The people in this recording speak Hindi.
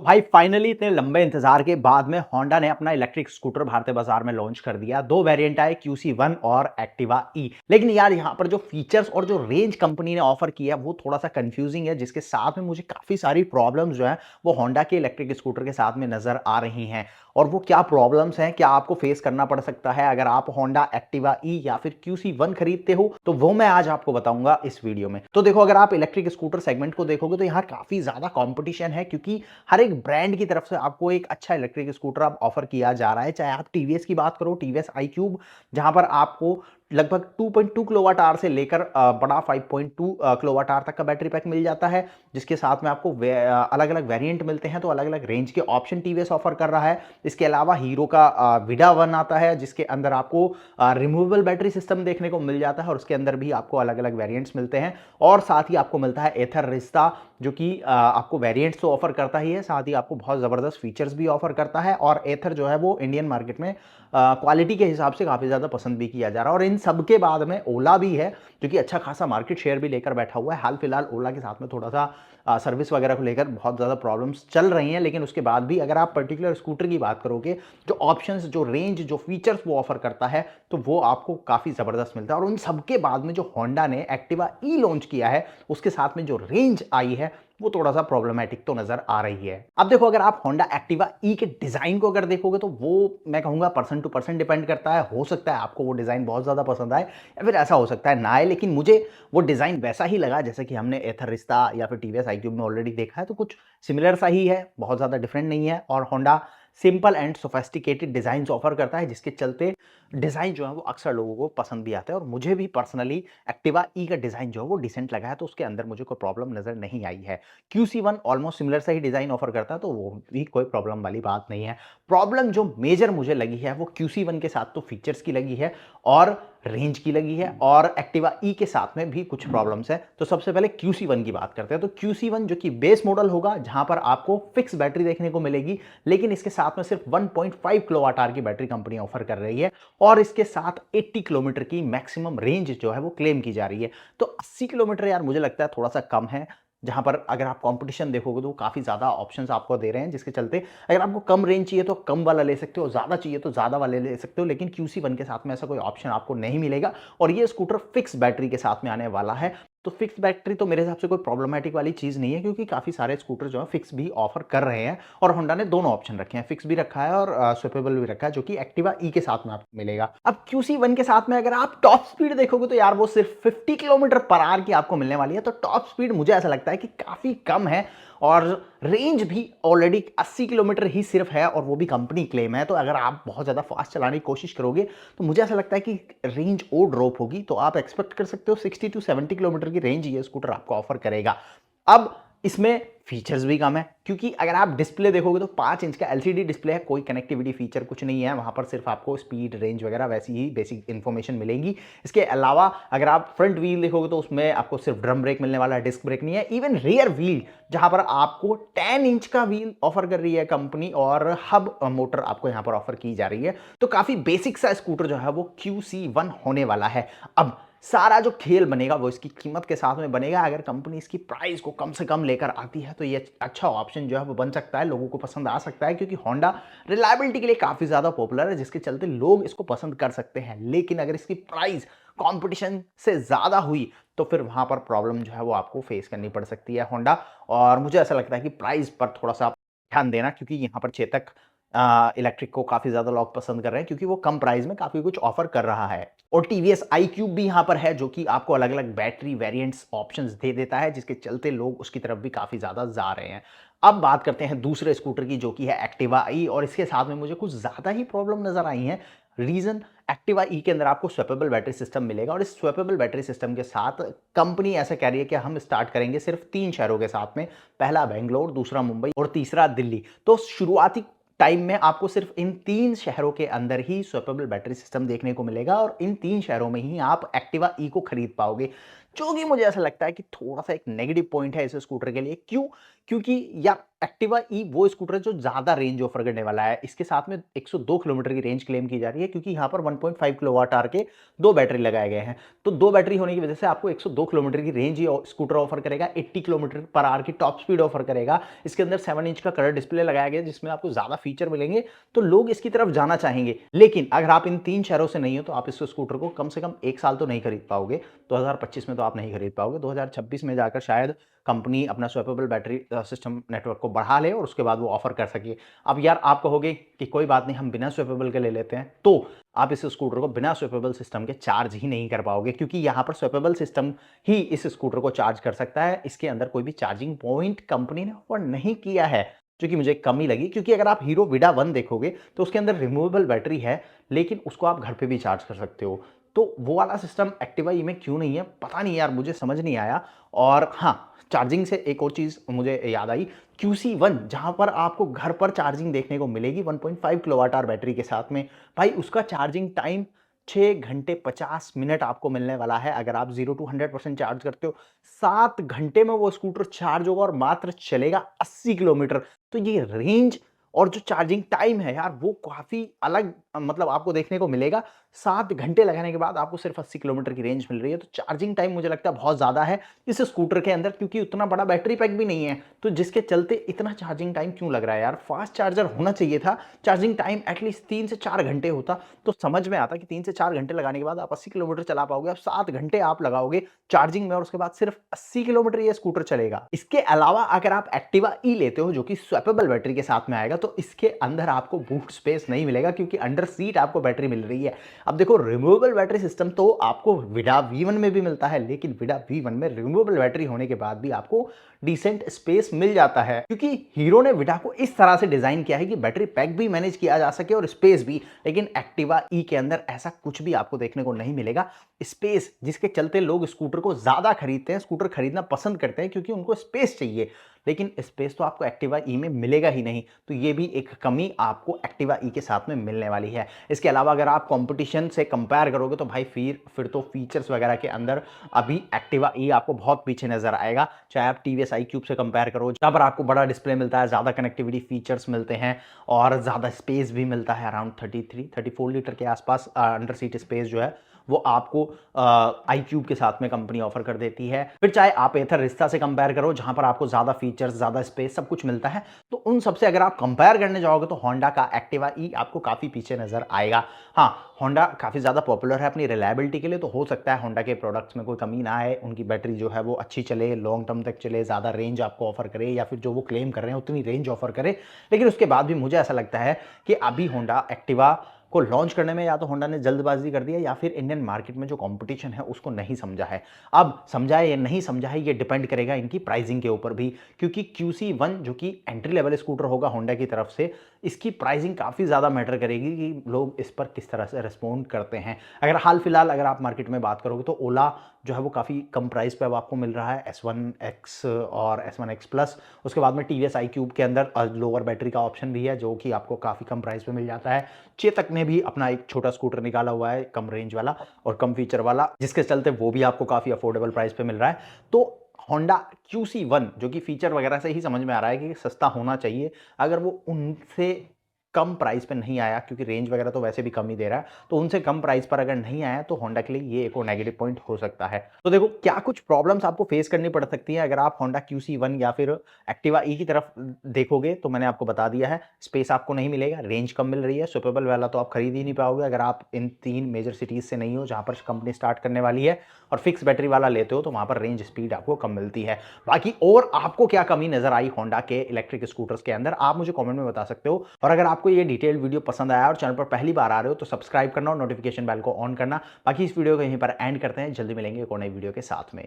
भाई फाइनली इतने लंबे इंतजार के बाद में होंडा ने अपना इलेक्ट्रिक स्कूटर भारतीय बाजार में लॉन्च कर दिया। दो वेरिएंट आए, QC1 और एक्टिवा ई। लेकिन यार यहाँ पर जो फीचर्स और जो रेंज कंपनी ने ऑफर किया वो थोड़ा सा कंफ्यूजिंग है, जिसके साथ में मुझे काफी सारी प्रॉब्लम्स जो है वो होंडा के इलेक्ट्रिक स्कूटर के साथ में नजर आ रही हैं। और वो क्या प्रॉब्लम्स हैं, क्या आपको फेस करना पड़ सकता है अगर आप होंडा एक्टिवा ई या फिर QC1 खरीदते हो, तो वो मैं आज आपको बताऊंगा इस वीडियो में। तो देखो, अगर आप इलेक्ट्रिक स्कूटर सेगमेंट को देखोगे तो यहाँ काफी ज्यादा कंपटीशन है, क्योंकि हर एक ब्रांड की तरफ से आपको एक अच्छा इलेक्ट्रिक स्कूटर आप ऑफर किया जा रहा है। चाहे आप टीवीएस की बात करो, टीवीएस आई क्यूब, जहां पर आपको लगभग 2.2 किलोवाट आवर से लेकर बड़ा 5.2 किलोवाट आवर तक का बैटरी पैक मिल जाता है, जिसके साथ में आपको अलग अलग वेरिएंट मिलते हैं, तो अलग अलग रेंज के ऑप्शन टीवीएस ऑफर कर रहा है। इसके अलावा हीरो का विडा वन आता है, जिसके अंदर आपको रिमूवेबल बैटरी सिस्टम देखने को मिल जाता है, और उसके अंदर भी आपको अलग अलग वेरिएंट्स मिलते हैं। और साथ ही आपको मिलता है एथर रिश्ता, जो कि आपको वेरिएंट्स तो ऑफर करता ही है, साथ ही आपको बहुत जबरदस्त फीचर्स भी ऑफर करता है। और एथर जो है वो इंडियन मार्केट में क्वालिटी के हिसाब से काफी ज्यादा पसंद भी किया जा रहा है। और इन सब के बाद में ओला भी है, जो कि अच्छा खासा मार्केट शेयर भी लेकर बैठा हुआ है। हाल फिलहाल ओला के साथ में थोड़ा सा सर्विस वगैरह को लेकर बहुत ज़्यादा प्रॉब्लम्स चल रही हैं, लेकिन उसके बाद भी अगर आप पर्टिकुलर स्कूटर की बात करोगे, जो ऑप्शंस, जो रेंज, जो फीचर्स वो ऑफर करता है, तो वो आपको काफ़ी ज़बरदस्त मिलता है। और उन सबके बाद में जो होंडा ने एक्टिवा ई लॉन्च किया है, उसके साथ में जो रेंज आई है वो थोड़ा सा प्रॉब्लमेटिक तो नजर आ रही है। अब देखो, अगर आप होंडा एक्टिवा ई के डिजाइन को अगर देखोगे, तो वो मैं कहूंगा पर्सन टू पर्सन डिपेंड करता है। हो सकता है आपको वो डिजाइन बहुत ज्यादा पसंद आए, या फिर ऐसा हो सकता है ना आए, लेकिन मुझे वो डिजाइन वैसा ही लगा जैसे कि हमने एथर रिश्ता या फिर टीवीएस आईक्यूब में ऑलरेडी देखा है। तो कुछ सिमिलर सा ही है, बहुत ज्यादा डिफरेंट नहीं है। और Honda simple and sophisticated design offer करता है, जिसके चलते डिजाइन जो है वो अक्सर लोगों को पसंद भी आता है। और मुझे भी पर्सनली एक्टिवा ई का डिजाइन जो है वो डिसेंट लगा है, तो उसके अंदर मुझे कोई प्रॉब्लम नजर नहीं आई है। QC1 ऑलमोस्ट सिमिलर सा ही डिजाइन ऑफर करता है, तो वो भी कोई प्रॉब्लम वाली बात नहीं है। प्रॉब्लम जो मेजर मुझे लगी है वो QC1 के साथ तो फीचर्स की लगी है और रेंज की लगी है, और एक्टिवा ई के साथ में भी कुछ प्रॉब्लम्स है। तो सबसे पहले QC1 की बात करते हैं। तो QC1 जो कि बेस मॉडल होगा, जहां पर आपको फिक्स बैटरी देखने को मिलेगी, लेकिन इसके साथ में सिर्फ 1.5 किलोवाट आवर की बैटरी कंपनी ऑफर कर रही है, और इसके साथ 80 किलोमीटर की मैक्सिमम रेंज जो है वो क्लेम की जा रही है। तो 80 किलोमीटर यार मुझे लगता है थोड़ा सा कम है, जहां पर अगर आप कंपटीशन देखोगे तो काफी ज्यादा ऑप्शंस आपको दे रहे हैं, जिसके चलते अगर आपको कम रेंज चाहिए तो कम वाला ले सकते हो, ज्यादा चाहिए तो ज्यादा वाले ले सकते हो। लेकिन QC1 के साथ में ऐसा कोई ऑप्शन आपको नहीं मिलेगा, और ये स्कूटर फिक्स बैटरी के साथ में आने वाला है। तो फिक्स बैटरी तो मेरे हिसाब से कोई प्रॉब्लमेटिक वाली चीज नहीं है, क्योंकि काफी सारे स्कूटर जो है फिक्स भी ऑफर कर रहे हैं, और होंडा ने दोनों ऑप्शन रखे हैं, फिक्स भी रखा है और स्वेपेबल भी रखा है, जो कि एक्टिवा ई के साथ में आपको मिलेगा। अब QC1 के साथ में अगर आप टॉप स्पीड देखोगे, तो यार वो सिर्फ 50 किलोमीटर पर आवर की आपको मिलने वाली है। तो टॉप स्पीड मुझे ऐसा लगता है कि काफी कम है, और रेंज भी ऑलरेडी 80 किलोमीटर ही सिर्फ है, और वो भी कंपनी क्लेम है। तो अगर आप बहुत ज्यादा फास्ट चलाने की कोशिश करोगे, तो मुझे ऐसा लगता है कि रेंज और ड्रॉप होगी। तो आप एक्सपेक्ट कर सकते हो 60 टू 70 किलोमीटर की रेंज ये स्कूटर आपको ऑफर करेगा। अब इसमें फीचर्स भी कम है, क्योंकि अगर आप डिस्प्ले देखोगे तो 5 इंच का LCD डिस्प्ले है, कोई कनेक्टिविटी फीचर कुछ नहीं है वहां पर, सिर्फ आपको स्पीड, रेंज वगैरह वैसी ही बेसिक इंफॉर्मेशन मिलेगी। इसके अलावा अगर आप फ्रंट व्हील देखोगे, तो उसमें आपको सिर्फ ड्रम ब्रेक मिलने वाला है, डिस्क ब्रेक नहीं है। इवन रियर व्हील, जहां पर आपको 10 इंच का व्हील ऑफर कर रही है कंपनी, और हब मोटर आपको यहां पर ऑफर की जा रही है। तो काफी बेसिक सा स्कूटर जो है वो QC1 होने वाला है। अब सारा जो खेल बनेगा वो इसकी कीमत के साथ में बनेगा। अगर कंपनी इसकी प्राइस को कम से कम लेकर आती है, तो ये अच्छा ऑप्शन जो है वो बन सकता है, लोगों को पसंद आ सकता है, क्योंकि होंडा रिलायबिलिटी के लिए काफी ज्यादा पॉपुलर है, जिसके चलते लोग इसको पसंद कर सकते हैं। लेकिन अगर इसकी प्राइस कंपटीशन से ज्यादा हुई, तो फिर वहां पर प्रॉब्लम जो है वो आपको फेस करनी पड़ सकती है होंडा। और मुझे ऐसा लगता है कि प्राइस पर थोड़ा सा ध्यान देना, क्योंकि यहाँ पर चेतक इलेक्ट्रिक को काफी ज्यादा लोग पसंद कर रहे हैं, क्योंकि वो कम प्राइस में काफी कुछ ऑफर कर रहा है। और टीवीएस आई क्यूब भी यहां पर है, जो कि आपको अलग अलग बैटरी वेरिएंट्स ऑप्शंस दे देता है, जिसके चलते लोग उसकी तरफ भी काफी ज्यादा जा रहे हैं। अब बात करते हैं दूसरे स्कूटर की, जो कि है एक्टिवा ई, और इसके साथ में मुझे कुछ ज्यादा ही प्रॉब्लम नजर आई है। रीजन, एक्टिवा ई के अंदर आपको स्वैपेबल बैटरी सिस्टम मिलेगा, और इस स्वैपेबल बैटरी सिस्टम के साथ कंपनी ऐसा कह रही है कि हम स्टार्ट करेंगे सिर्फ 3 शहरों के साथ में, पहला बेंगलोर, दूसरा मुंबई और तीसरा दिल्ली। तो शुरुआती टाइम में आपको सिर्फ इन 3 शहरों के अंदर ही स्वैपेबल बैटरी सिस्टम देखने को मिलेगा, और इन 3 शहरों में ही आप एक्टिवा ई को खरीद पाओगे। जो कि मुझे ऐसा लगता है कि थोड़ा-सा एक नेगेटिव पॉइंट है इस स्कूटर के लिए। क्यों? क्योंकि यार एक्टिवा ई वो स्कूटर है जो ज़्यादा रेंज ऑफ़र करने वाला है। इसके साथ में 102 किलोमीटर की रेंज क्लेम की जा रही है क्योंकि यहाँ पर 1.5 किलोवाट आवर के 2 बैटरी लगाए गए हैं। तो 2 बैटरी होने की वजह से आपको 102 किलोमीटर की रेंज ये स्कूटर ऑफ़र करेगा, 80 किलोमीटर पर आवर की टॉप स्पीड ऑफ़र करेगा। इसके अंदर 7 इंच का कलर डिस्प्ले लगाया गया है जिसमें आपको ज़्यादा फीचर मिलेंगे, तो लोग इसकी तरफ जाना चाहेंगे। लेकिन अगर आप इन 3 शहरों से नहीं हो तो आप इस स्कूटर को कम से कम 1 साल तो नहीं खरीद पाओगे। 2025 में तो आप नहीं खरीद पाओगे, 2026 में जाकर शायद कंपनी अपना स्वैपेबल बैटरी सिस्टम नेटवर्क को बढ़ा ले और उसके बाद वो ऑफर कर सके। अब यार आप कहोगे कि कोई बात नहीं, हम बिना स्वैपेबल के ले लेते हैं, तो आप इस स्कूटर को बिना स्वैपेबल सिस्टम के चार्ज ही नहीं कर पाओगे क्योंकि यहाँ पर स्वैपेबल सिस्टम ही इस स्कूटर को चार्ज कर सकता है। इसके अंदर कोई भी चार्जिंग पॉइंट कंपनी ने ऑफर नहीं किया है, जो कि मुझे कम ही लगी क्योंकि अगर आप हीरो विडा 1 देखोगे तो उसके अंदर रिमूवेबल बैटरी है, लेकिन उसको आप घर पे भी चार्ज कर सकते हो। तो वो वाला सिस्टम एक्टिवा ई में क्यों नहीं है, पता नहीं यार, मुझे समझ नहीं आया। और हाँ, चार्जिंग से एक और चीज़ मुझे याद आई, QC1 जहाँ पर आपको घर पर चार्जिंग देखने को मिलेगी 1.5 किलोवाट आवर बैटरी के साथ में, भाई उसका चार्जिंग टाइम 6 घंटे 50 मिनट आपको मिलने वाला है अगर आप 0 टू 100% चार्ज करते हो। 7 घंटे में वो स्कूटर चार्ज होगा और मात्र चलेगा 80 किलोमीटर। तो ये रेंज और जो चार्जिंग टाइम है यार, वो काफ़ी अलग मतलब आपको देखने को मिलेगा। 7 घंटे लगाने के बाद आपको सिर्फ 80 किलोमीटर की रेंज मिल रही है, तो चार्जिंग टाइम मुझे लगता है बहुत ज़्यादा है इस स्कूटर के अंदर क्योंकि उतना बड़ा बैटरी पैक भी नहीं है, तो जिसके चलते इतना चार्जिंग टाइम क्यों लग रहा है यार? फास्ट चार्जर होना चाहिए था, चार्जिंग टाइम एटलीस्ट 3 से 4 घंटे होता, तो समझ में आता कि 3 से 4 घंटे लगाने के बाद आप 80 किलोमीटर चला पाओगे। अब 7 घंटे आप लगाओगे चार्जिंग में और उसके बाद सिर्फ 80 किलोमीटर ये स्कूटर चलेगा। इसके अलावा अगर आप एक्टिवा ई लेते हो जो कि स्वैपेबल बैटरी के साथ में आएगा, तो इसके अंदर आपको बूट स्पेस नहीं मिलेगा क्योंकि अंडर सीट आपको बैटरी मिल रही है। अब देखो, रिमूवेबल बैटरी सिस्टम तो आपको विडा V1 में भी मिलता है, लेकिन विडा V1 में रिमूवेबल बैटरी होने के बाद भी आपको डिसेंट स्पेस मिल जाता है क्योंकि हीरो ने विडा को इस तरह से डिजाइन किया है कि बैटरी पैक भी मैनेज किया जा सके और स्पेस भी। लेकिन एक्टिवा ई के अंदर ऐसा कुछ भी आपको देखने को नहीं मिलेगा। स्पेस, जिसके चलते लोग स्कूटर को ज्यादा खरीदते हैं, स्कूटर खरीदना पसंद करते हैं क्योंकि उनको स्पेस चाहिए, लेकिन स्पेस तो आपको एक्टिवा ई में मिलेगा ही नहीं। तो ये भी एक कमी आपको एक्टिवा ई के साथ में मिलने वाली है। इसके अलावा अगर आप कंपटीशन से कंपेयर करोगे तो भाई फिर तो फीचर्स वगैरह के अंदर अभी एक्टिवा ई आपको बहुत पीछे नजर आएगा। चाहे आप टीवीएस iQube से कंपेयर करो, जहां पर आपको बड़ा डिस्प्ले मिलता है, ज्यादा कनेक्टिविटी फीचर्स मिलते हैं और ज्यादा स्पेस भी मिलता है। अराउंड 34 लीटर के आसपास अंडर सीट स्पेस जो है वो आपको iQube के साथ में कंपनी ऑफर कर देती है। फिर चाहे आप एथर रिस्ता से कंपेयर करो जहां पर आपको ज्यादा फीचर्स, ज्यादा स्पेस, सब कुछ मिलता है, तो उन सबसे अगर आप कंपेयर करने जाओगे तो होंडा का एक्टिवा ई आपको काफी पीछे नजर आएगा। हाँ, होंडा काफी ज्यादा पॉपुलर है अपनी रिलायबिलिटी के लिए, तो हो सकता है होंडा के प्रोडक्ट्स में कोई कमी ना आए, उनकी बैटरी जो है वो अच्छी चले, लॉन्ग टर्म तक चले, ज्यादा रेंज आपको ऑफर करे, या फिर जो वो क्लेम कर रहे हैं उतनी रेंज ऑफर करे। लेकिन उसके बाद भी मुझे ऐसा लगता है कि अभी होंडा एक्टिवा को लॉन्च करने में या तो होंडा ने जल्दबाजी कर दी है या फिर इंडियन मार्केट में जो कंपटीशन है उसको नहीं समझा है। अब समझा है या नहीं समझा है, ये डिपेंड करेगा इनकी प्राइसिंग के ऊपर भी, क्योंकि QC1 जो कि एंट्री लेवल स्कूटर होगा होंडा की तरफ से, इसकी प्राइसिंग काफ़ी ज़्यादा मैटर करेगी कि लोग इस पर किस तरह से रिस्पॉन्ड करते हैं। अगर हाल फिलहाल अगर आप मार्केट में बात करोगे तो ओला जो है वो काफ़ी कम प्राइस पे अब आपको मिल रहा है, S1X और S1X प्लस। उसके बाद में टीवीएस iQube के अंदर लोअर बैटरी का ऑप्शन भी है जो कि आपको काफ़ी कम प्राइस पे मिल जाता है। चेतक ने भी अपना एक छोटा स्कूटर निकाला हुआ है कम रेंज वाला और कम फीचर वाला, जिसके चलते वो भी आपको काफ़ी अफोर्डेबल प्राइस पे मिल रहा है। तो होंडा QC1 जो कि फीचर वगैरह से ही समझ में आ रहा है कि सस्ता होना चाहिए, अगर वो उनसे कम प्राइस पे नहीं आया, क्योंकि रेंज वगैरह तो वैसे भी कम ही दे रहा है, तो उनसे कम प्राइस पर अगर नहीं आया तो होंडा के लिए ये एक और नेगेटिव पॉइंट हो सकता है। तो देखो, क्या कुछ प्रॉब्लम्स आपको फेस करनी पड़ सकती है अगर आप होंडा QC1 या फिर एक्टिवा ई की तरफ देखोगे, तो मैंने आपको बता दिया है। स्पेस आपको नहीं मिलेगा, रेंज कम मिल रही है, सुपेबल वाला तो आप खरीद ही नहीं पाओगे अगर आप इन 3 मेजर सिटीज से नहीं हो जहां पर कंपनी स्टार्ट करने वाली है, और फिक्स बैटरी वाला लेते हो तो वहां पर रेंज स्पीड आपको कम मिलती है। बाकी और आपको क्या कमी नजर आई होंडा के इलेक्ट्रिक स्कूटर्स के अंदर, आप मुझे कमेंट में बता सकते हो। और अगर आपको ये डिटेल वीडियो पसंद आया और चैनल पर पहली बार आ रहे हो तो सब्सक्राइब करना और नोटिफिकेशन बेल को ऑन करना। बाकी इस वीडियो को यहीं पर एंड करते हैं, जल्दी मिलेंगे एक और नई वीडियो के साथ में।